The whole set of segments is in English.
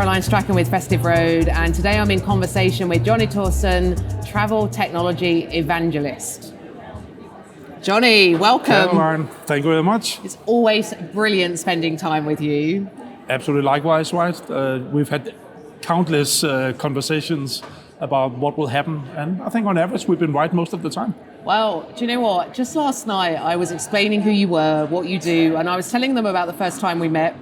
Caroline Strachan with Festive Road, and today I'm in conversation with Johnny Thorsen, travel technology evangelist. Johnny, welcome. Caroline, thank you very much. It's always brilliant spending time with you. Absolutely likewise, right? We've had countless conversations about what will happen, and I think on average we've been right most of the time. Well, do you know what? Just last night I was explaining who you were, what you do, and I was telling them about the first time we met.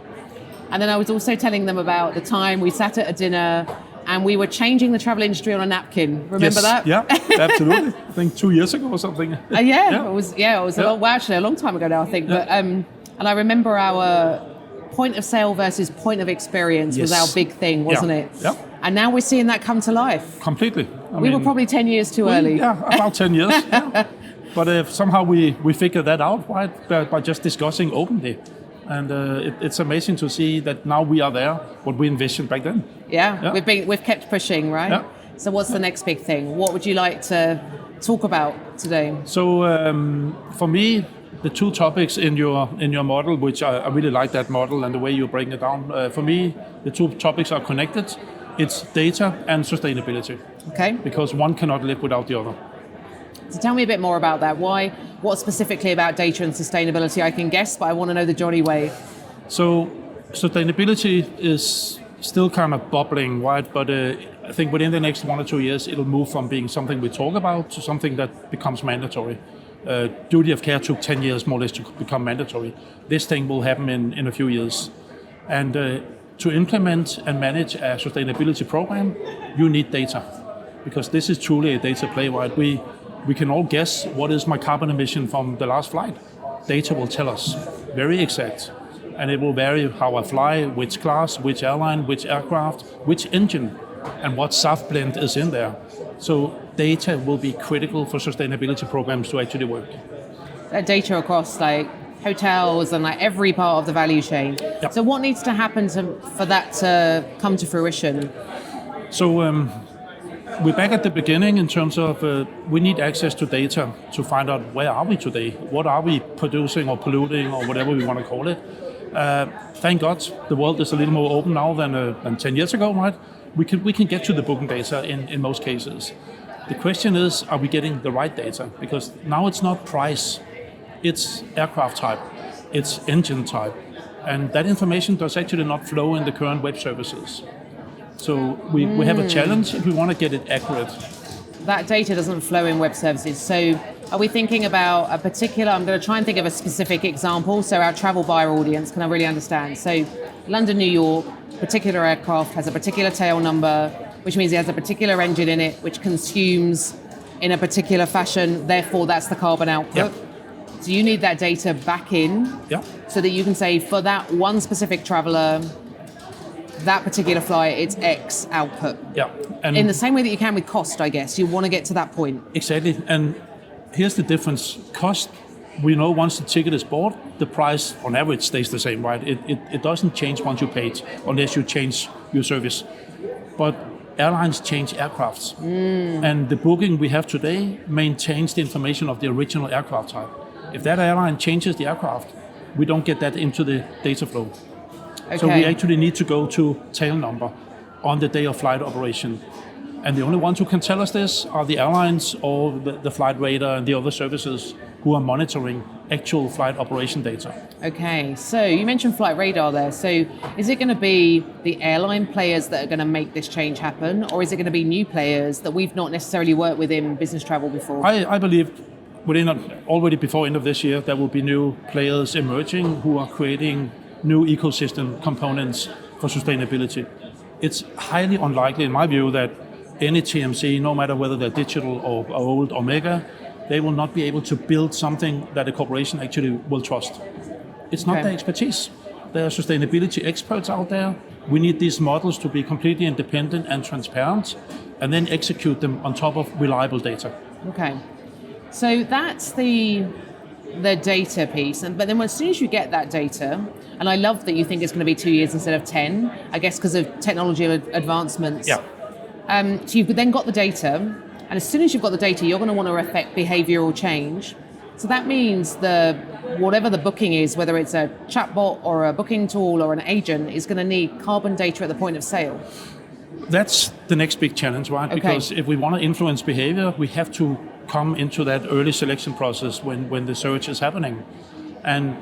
And then I was also telling them about the time we sat at a dinner and we were changing the travel industry on a napkin. Remember that? Yeah, absolutely. I think 2 years ago or something. It was a long time ago now, I think. Yeah. But and I remember our point of sale versus point of experience was our big thing, wasn't it? Yeah. And now we're seeing that come to life. Completely. We were probably 10 years too early. Yeah, about 10 years. Yeah. But somehow we figured that out, right, by just discussing openly. And it's amazing to see that now we are there, what we envisioned back then. Yeah. We've kept pushing, right? Yeah. So what's the next big thing? What would you like to talk about today? So for me, the two topics in your model, which I really like that model and the way you break it down. For me, the two topics are connected. It's data and sustainability. Okay. Because one cannot live without the other. So tell me a bit more about that. Why? What specifically about data and sustainability? I can guess, but I want to know the Johnny way. So sustainability is still kind of bubbling, right? But I think within the next 1 or 2 years, it'll move from being something we talk about to something that becomes mandatory. Duty of care took 10 years more or less to become mandatory. This thing will happen in a few years. And to implement and manage a sustainability program, you need data. Because this is truly a data play, right? We can all guess what is my carbon emission from the last flight. Data will tell us, very exact. And it will vary how I fly, which class, which airline, which aircraft, which engine, and what SAF blend is in there. So data will be critical for sustainability programs to actually work. That data across like hotels and like every part of the value chain. Yep. So what needs to happen for that to come to fruition? So we're back at the beginning in terms of we need access to data to find out where are we today, what are we producing or polluting or whatever we want to call it. Thank God the world is a little more open now than 10 years ago, right? We can get to the booking data in most cases. The question is, are we getting the right data? Because now it's not price, it's aircraft type, it's engine type, and that information does actually not flow in the current web services. So we have a challenge if we want to get it accurate. That data doesn't flow in web services. So are we thinking about a particular, I'm going to try and think of a specific example so our travel buyer audience can really understand. So London, New York, particular aircraft has a particular tail number, which means it has a particular engine in it, which consumes in a particular fashion. Therefore, that's the carbon output. Yeah. So you need that data back in so that you can say for that one specific traveler, that particular flight, it's X output. Yeah. And in the same way that you can with cost, I guess. You want to get to that point. Exactly. And here's the difference. Cost, we know once the ticket is bought, the price on average stays the same, right? It doesn't change once you pay it, unless you change your service. But airlines change aircrafts. And the booking we have today maintains the information of the original aircraft type. If that airline changes the aircraft, we don't get that into the data flow. Okay. So we actually need to go to tail number on the day of flight operation. And the only ones who can tell us this are the airlines or the flight radar and the other services who are monitoring actual flight operation data. Okay, so you mentioned flight radar there. So is it going to be the airline players that are going to make this change happen? Or is it going to be new players that we've not necessarily worked with in business travel before? I believe already before end of this year, there will be new players emerging who are creating new ecosystem components for sustainability. It's highly unlikely, in my view, that any TMC, no matter whether they're digital or old or mega, they will not be able to build something that a corporation actually will trust. It's not their expertise. There are sustainability experts out there. We need these models to be completely independent and transparent, and then execute them on top of reliable data. Okay, so that's the data piece, but then as soon as you get that data, and I love that you think it's going to be 2 years instead of 10, I guess because of technology advancements. Yeah. So you've then got the data, and as soon as you've got the data, you're going to want to affect behavioral change. So that means the whatever the booking is, whether it's a chatbot or a booking tool or an agent, is going to need carbon data at the point of sale. That's the next big challenge, right? Okay. Because if we want to influence behavior, we have to come into that early selection process when the search is happening. And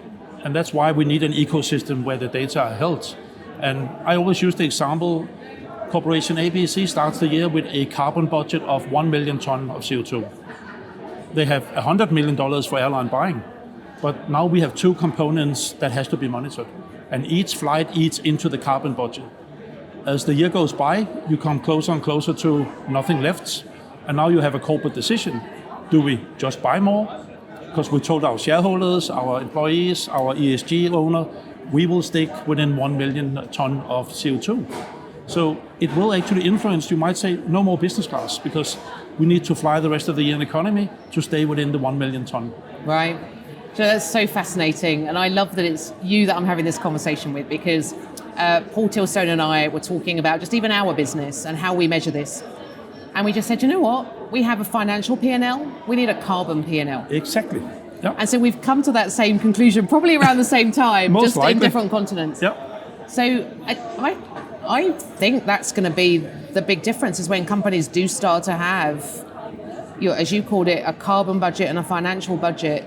that's why we need an ecosystem where the data are held. And I always use the example, Corporation ABC starts the year with a carbon budget of 1 million ton of CO2. They have $100 million for airline buying. But now we have two components that has to be monitored. And each flight eats into the carbon budget. As the year goes by, you come closer and closer to nothing left. And now you have a corporate decision. Do we just buy more? Because we told our shareholders, our employees, our ESG owner, we will stick within 1 million ton of CO2. So it will actually influence, you might say, no more business class, because we need to fly the rest of the year in economy to stay within the 1 million ton. Right. So that's so fascinating. And I love that it's you that I'm having this conversation with, because Paul Tilstone and I were talking about just even our business and how we measure this. And we just said, you know what? We have a financial P&L. We need a carbon P&L. Exactly. Yep. And so we've come to that same conclusion, probably around the same time, Most just likely. in different continents. Yep. So I think that's going to be the big difference, is when companies do start to have, as you called it, a carbon budget and a financial budget.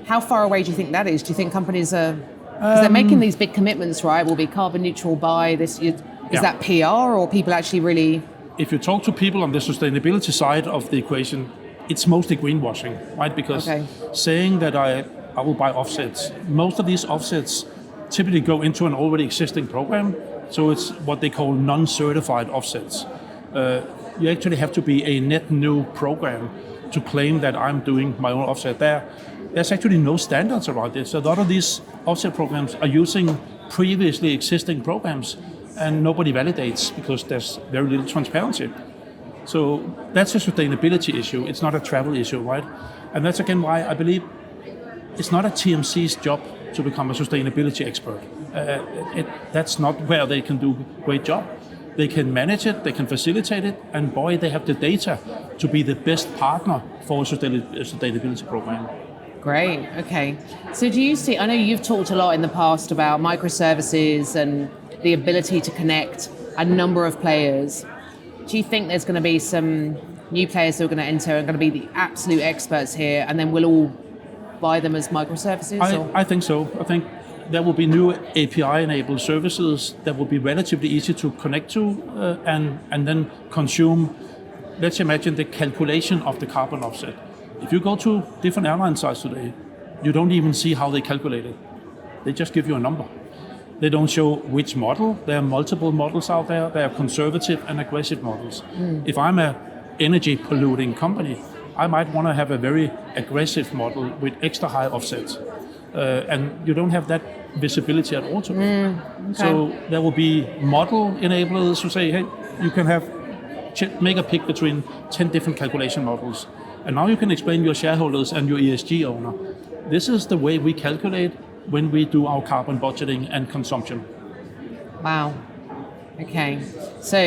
How far away do you think that is? Do you think companies are, because they're making these big commitments, right? We'll be carbon neutral by this year. Is that PR, or people actually really? If you talk to people on the sustainability side of the equation, it's mostly greenwashing, right? Because saying that I will buy offsets, most of these offsets typically go into an already existing program. So it's what they call non-certified offsets. You actually have to be a net new program to claim that I'm doing my own offset there. There's actually no standards around this. A lot of these offset programs are using previously existing programs, and nobody validates because there's very little transparency. So that's a sustainability issue. It's not a travel issue, right? And that's again why I believe it's not a TMC's job to become a sustainability expert. That's not where they can do a great job. They can manage it, they can facilitate it, and boy, they have the data to be the best partner for a sustainability program. Great, okay. So do you see, I know you've talked a lot in the past about microservices and the ability to connect a number of players. Do you think there's going to be some new players who are going to enter and going to be the absolute experts here, and then we'll all buy them as microservices? I think so. I think there will be new API-enabled services that will be relatively easy to connect to and then consume. Let's imagine the calculation of the carbon offset. If you go to different airline sites today, you don't even see how they calculate it. They just give you a number. They don't show which model. There are multiple models out there. There are conservative and aggressive models. If I'm an energy polluting company, I might want to have a very aggressive model with extra high offsets. And you don't have that visibility at all today. Okay. So there will be model enablers who say, hey, you can make a pick between 10 different calculation models. And now you can explain to your shareholders and your ESG owner, this is the way we calculate when we do our carbon budgeting and consumption. Wow. Okay. So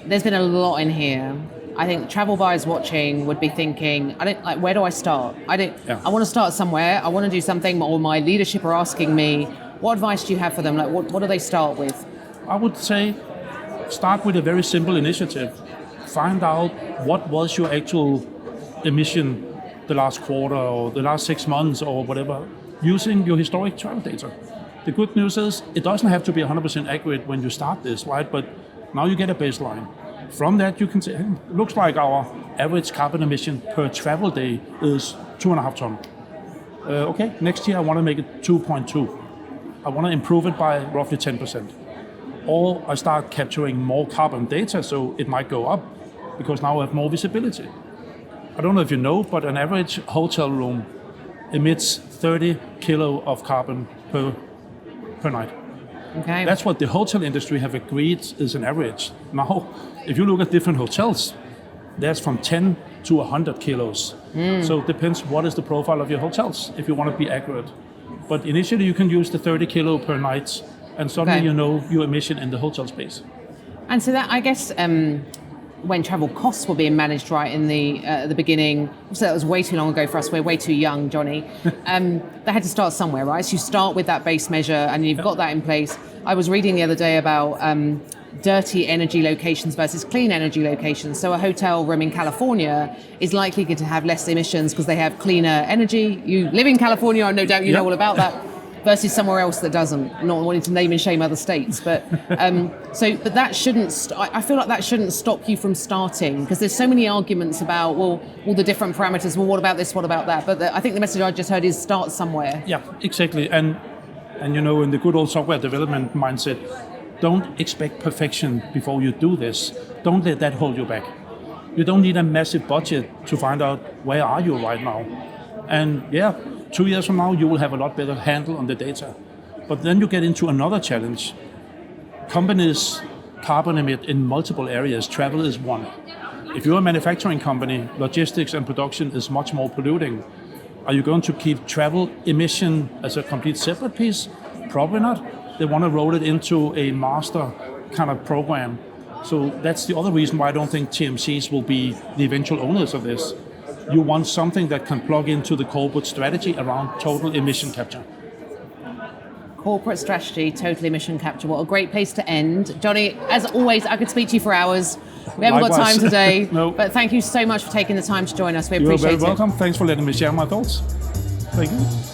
there's been a lot in here. I think travel buyers watching would be thinking, where do I start? I want to start somewhere. I want to do something, or my leadership are asking me, what advice do you have for them? Like, what do they start with? I would say start with a very simple initiative. Find out what was your actual emission the last quarter or the last 6 months or whatever, using your historic travel data. The good news is it doesn't have to be 100% accurate when you start this, right? But now you get a baseline. From that, you can say, hey, looks like our average carbon emission per travel day is 2.5 tons. Okay, next year I want to make it 2.2. I want to improve it by roughly 10%. Or I start capturing more carbon data, so it might go up because now I have more visibility. I don't know if you know, but an average hotel room emits 30 kilo of carbon per night. Okay. That's what the hotel industry have agreed is an average. Now, if you look at different hotels, there's from 10 to 100 kilos. So it depends what is the profile of your hotels, if you want to be accurate. But initially you can use the 30 kilo per night, and suddenly you know your emission in the hotel space. And so that, I guess, when travel costs were being managed right in the beginning. So that was way too long ago for us. We're way too young, Johnny. They had to start somewhere, right? So you start with that base measure and you've got that in place. I was reading the other day about dirty energy locations versus clean energy locations. So a hotel room in California is likely to have less emissions because they have cleaner energy. You live in California, no doubt you know all about that. Versus somewhere else that doesn't. Not wanting to name and shame other states, but but that shouldn't. I feel like that shouldn't stop you from starting, because there's so many arguments about all the different parameters. Well, what about this? What about that? But I think the message I just heard is start somewhere. Yeah, exactly. And in the good old software development mindset, don't expect perfection before you do this. Don't let that hold you back. You don't need a massive budget to find out where are you right now. And 2 years from now, you will have a lot better handle on the data. But then you get into another challenge. Companies carbon emit in multiple areas. Travel is one. If you're a manufacturing company, logistics and production is much more polluting. Are you going to keep travel emission as a complete separate piece? Probably not. They want to roll it into a master kind of program. So that's the other reason why I don't think TMCs will be the eventual owners of this. You want something that can plug into the corporate strategy around total emission capture. Corporate strategy, total emission capture. What a great place to end. Johnny, as always, I could speak to you for hours. We haven't got time today, No. But thank you so much for taking the time to join us. We You're appreciate it. very welcome. Thanks for letting me share my thoughts. Thank you.